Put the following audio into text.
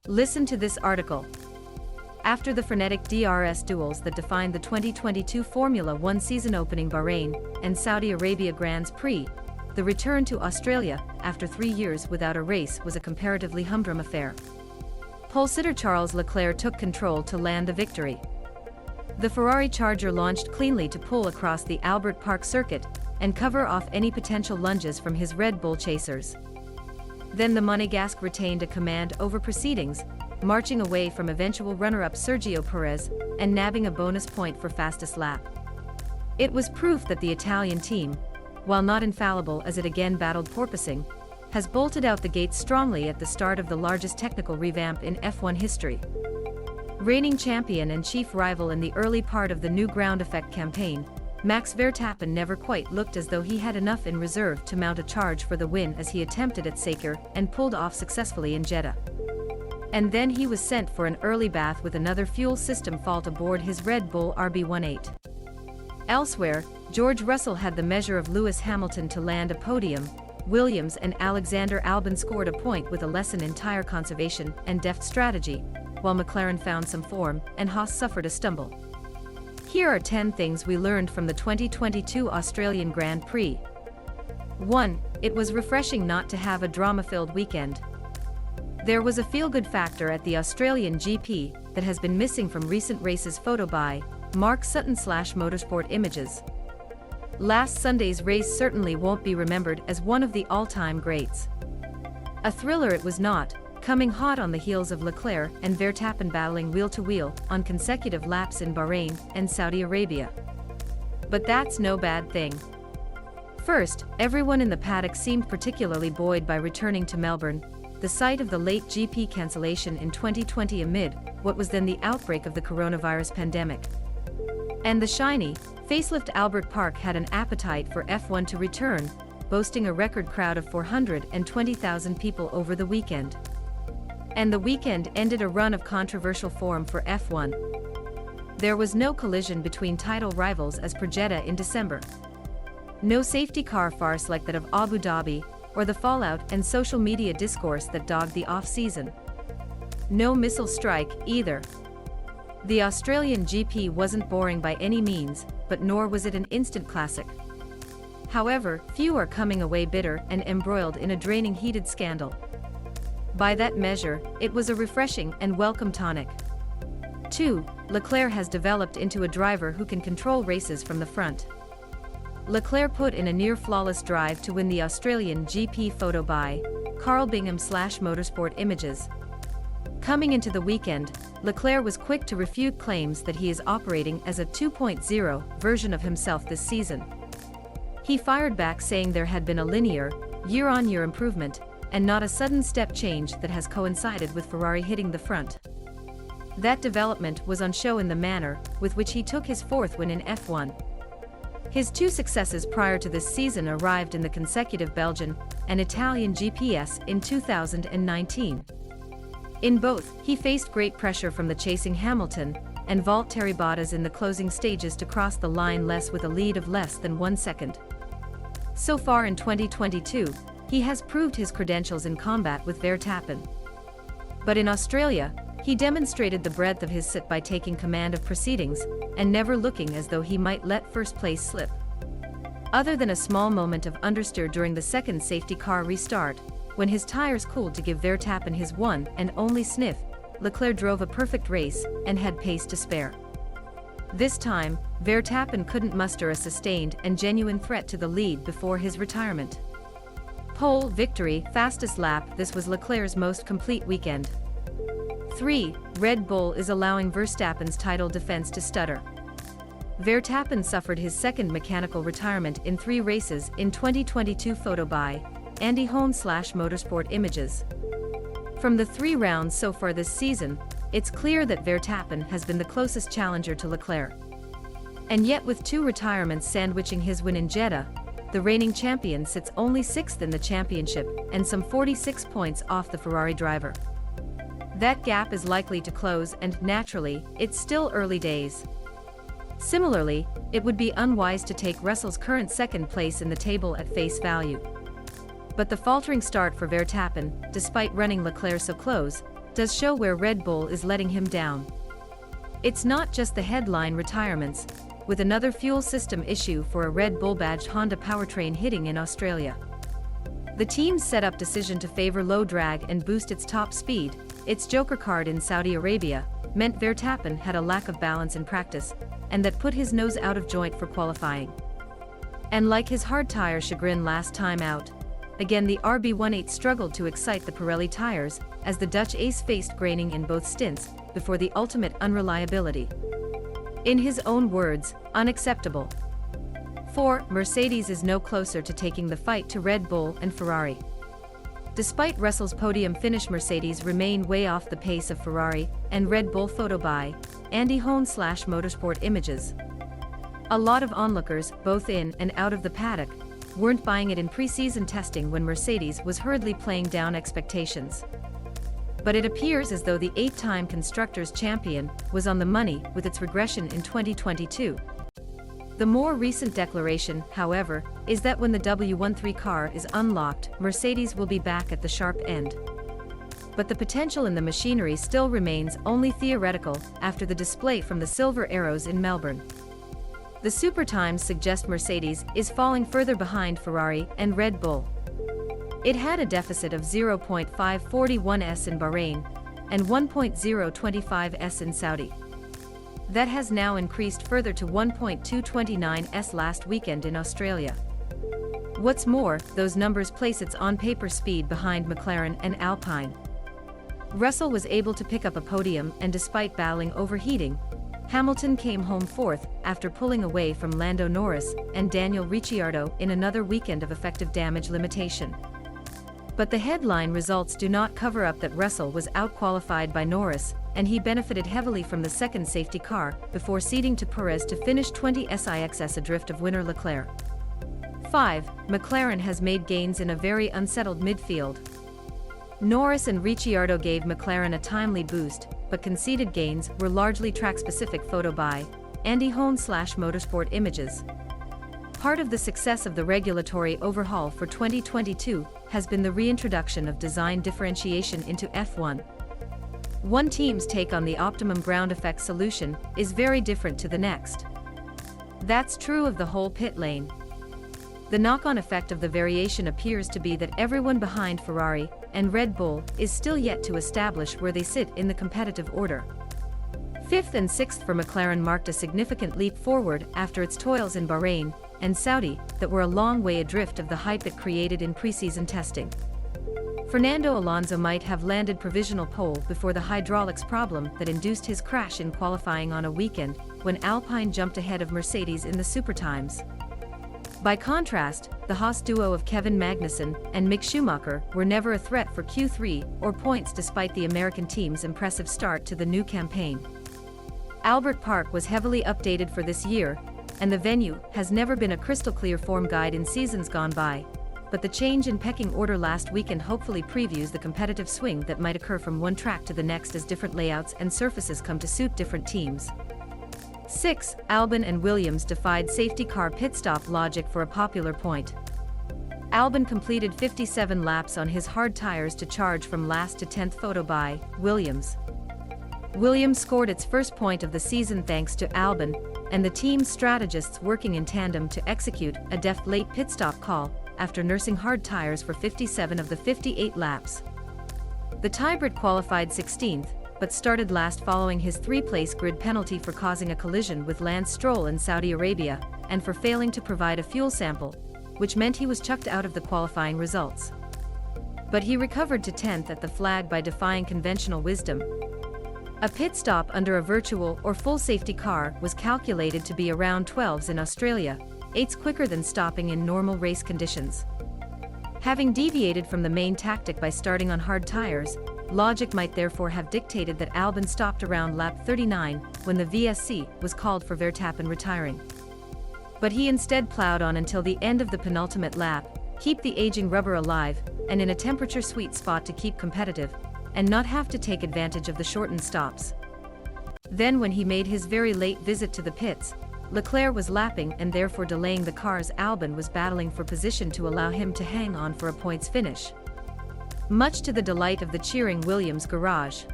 Listen to this article. After the frenetic DRS duels that defined the 2022 Formula One season opening Bahrain and Saudi Arabia Grand Prix, the return to Australia, after 3 years without a race, was a comparatively humdrum affair. Polesitter Charles Leclerc took control to land the victory. The Ferrari Charger launched cleanly to pull across the Albert Park circuit and cover off any potential lunges from his Red Bull chasers. Then the Monegasque retained a command over proceedings, marching away from eventual runner-up Sergio Perez and nabbing a bonus point for fastest lap. It was proof that the Italian team, while not infallible as it again battled porpoising, has bolted out the gates strongly at the start of the largest technical revamp in F1 history. Reigning champion and chief rival in the early part of the new ground effect campaign, Max Verstappen never quite looked as though he had enough in reserve to mount a charge for the win as he attempted at Saker and pulled off successfully in Jeddah. And then he was sent for an early bath with another fuel system fault aboard his Red Bull RB18. Elsewhere, George Russell had the measure of Lewis Hamilton to land a podium. Williams and Alexander Albon scored a point with a lesson in tire conservation and deft strategy, while McLaren found some form and Haas suffered a stumble. Here are 10 things we learned from the 2022 Australian Grand Prix. 1. It was refreshing not to have a drama-filled weekend. There was a feel-good factor at the Australian GP that has been missing from recent races. Photo by Mark Sutton/Motorsport Images. Last Sunday's race certainly won't be remembered as one of the all-time greats. A thriller it was not, coming hot on the heels of Leclerc and Verstappen battling wheel-to-wheel on consecutive laps in Bahrain and Saudi Arabia. But that's no bad thing. First, everyone in the paddock seemed particularly buoyed by returning to Melbourne, the site of the late GP cancellation in 2020 amid what was then the outbreak of the coronavirus pandemic. And the shiny, facelift Albert Park had an appetite for F1 to return, boasting a record crowd of 420,000 people over the weekend. And the weekend ended a run of controversial form for F1. There was no collision between title rivals as per Jeddah in December. No safety car farce like that of Abu Dhabi, or the fallout and social media discourse that dogged the off-season. No missile strike, either. The Australian GP wasn't boring by any means, but nor was it an instant classic. However, few are coming away bitter and embroiled in a draining heated scandal. By that measure, it was a refreshing and welcome tonic. 2. Leclerc has developed into a driver who can control races from the front. Leclerc put in a near-flawless drive to win the Australian GP. Photo by Carl Bingham/Motorsport Images. Coming into the weekend, Leclerc was quick to refute claims that he is operating as a 2.0 version of himself this season. He fired back saying there had been a linear, year-on-year improvement, and not a sudden step change that has coincided with Ferrari hitting the front. That development was on show in the manner with which he took his 4th win in F1. His 2 successes prior to this season arrived in the consecutive Belgian and Italian GPS in 2019. In both, he faced great pressure from the chasing Hamilton and Valtteri Bottas in the closing stages to cross the line with a lead of less than 1 second. So far in 2022, he has proved his credentials in combat with Verstappen. But in Australia, he demonstrated the breadth of his sit by taking command of proceedings and never looking as though he might let first place slip. Other than a small moment of understeer during the second safety car restart, when his tires cooled to give Verstappen his one and only sniff, Leclerc drove a perfect race and had pace to spare. This time, Verstappen couldn't muster a sustained and genuine threat to the lead before his retirement. Pole victory, fastest lap. This was Leclerc's most complete weekend. 3. Red Bull is allowing Verstappen's title defense to stutter. Verstappen suffered his second mechanical retirement in 3 races in 2022. Photo by Andy Holmes/Motorsport Images. From the 3 rounds so far this season, it's clear that Verstappen has been the closest challenger to Leclerc. And yet with 2 retirements sandwiching his win in Jeddah, the reigning champion sits only 6th in the championship and some 46 points off the Ferrari driver. That gap is likely to close and, naturally, it's still early days. Similarly, it would be unwise to take Russell's current 2nd place in the table at face value. But the faltering start for Verstappen, despite running Leclerc so close, does show where Red Bull is letting him down. It's not just the headline retirements, with another fuel system issue for a Red Bull-badged Honda powertrain hitting in Australia. The team's set-up decision to favor low drag and boost its top speed, its joker card in Saudi Arabia, meant Verstappen had a lack of balance in practice, and that put his nose out of joint for qualifying. And like his hard tire chagrin last time out, again the RB18 struggled to excite the Pirelli tires, as the Dutch ace faced graining in both stints, before the ultimate unreliability. In his own words, unacceptable. 4. Mercedes is no closer to taking the fight to Red Bull and Ferrari. Despite Russell's podium finish, Mercedes remain way off the pace of Ferrari and Red Bull. Photo by Andy Hone/Motorsport Images. A lot of onlookers, both in and out of the paddock, weren't buying it in pre-season testing when Mercedes was hurriedly playing down expectations. But it appears as though the 8-time Constructors' champion was on the money with its regression in 2022. The more recent declaration, however, is that when the W13 car is unlocked, Mercedes will be back at the sharp end. But the potential in the machinery still remains only theoretical after the display from the Silver Arrows in Melbourne. The Super Times suggest Mercedes is falling further behind Ferrari and Red Bull. It had a deficit of 0.541s in Bahrain and 1.025s in Saudi. That has now increased further to 1.229s last weekend in Australia. What's more, those numbers place its on-paper speed behind McLaren and Alpine. Russell was able to pick up a podium, and despite battling overheating, Hamilton came home fourth after pulling away from Lando Norris and Daniel Ricciardo in another weekend of effective damage limitation. But the headline results do not cover up that Russell was outqualified by Norris, and he benefited heavily from the second safety car before ceding to Perez to finish 20th adrift of winner Leclerc. 5. McLaren has made gains in a very unsettled midfield. Norris and Ricciardo gave McLaren a timely boost, but conceded gains were largely track-specific. Photo by Andy Hone/Motorsport Images. Part of the success of the regulatory overhaul for 2022 has been the reintroduction of design differentiation into F1. One team's take on the optimum ground effect solution is very different to the next. That's true of the whole pit lane. The knock-on effect of the variation appears to be that everyone behind Ferrari and Red Bull is still yet to establish where they sit in the competitive order. 5th and 6th for McLaren marked a significant leap forward after its toils in Bahrain and Saudi that were a long way adrift of the hype it created in preseason testing. Fernando Alonso might have landed provisional pole before the hydraulics problem that induced his crash in qualifying on a weekend when Alpine jumped ahead of Mercedes in the Super Times. By contrast, the Haas duo of Kevin Magnussen and Mick Schumacher were never a threat for Q3 or points despite the American team's impressive start to the new campaign. Albert Park was heavily updated for this year, and the venue has never been a crystal-clear form guide in seasons gone by, but the change in pecking order last weekend hopefully previews the competitive swing that might occur from one track to the next as different layouts and surfaces come to suit different teams. 6. Albon and Williams defied safety car pit stop logic for a popular point. Albon completed 57 laps on his hard tires to charge from last to 10th. Photo by Williams. Williams scored its first point of the season thanks to Albon and the team's strategists working in tandem to execute a deft late pit stop call after nursing hard tires for 57 of the 58 laps. The Tybrit qualified 16th, but started last following his 3-place grid penalty for causing a collision with Lance Stroll in Saudi Arabia and for failing to provide a fuel sample, which meant he was chucked out of the qualifying results. But he recovered to 10th at the flag by defying conventional wisdom. A pit stop under a virtual or full safety car was calculated to be around 12s in Australia, 8s quicker than stopping in normal race conditions. Having deviated from the main tactic by starting on hard tires, logic might therefore have dictated that Albon stopped around lap 39 when the VSC was called for Verstappen retiring. But he instead plowed on until the end of the penultimate lap, keep the aging rubber alive, and in a temperature sweet spot to keep competitive, and not have to take advantage of the shortened stops. Then when he made his very late visit to the pits, Leclerc was lapping and therefore delaying the cars. Albon was battling for position to allow him to hang on for a points finish. much to the delight of the cheering Williams garage.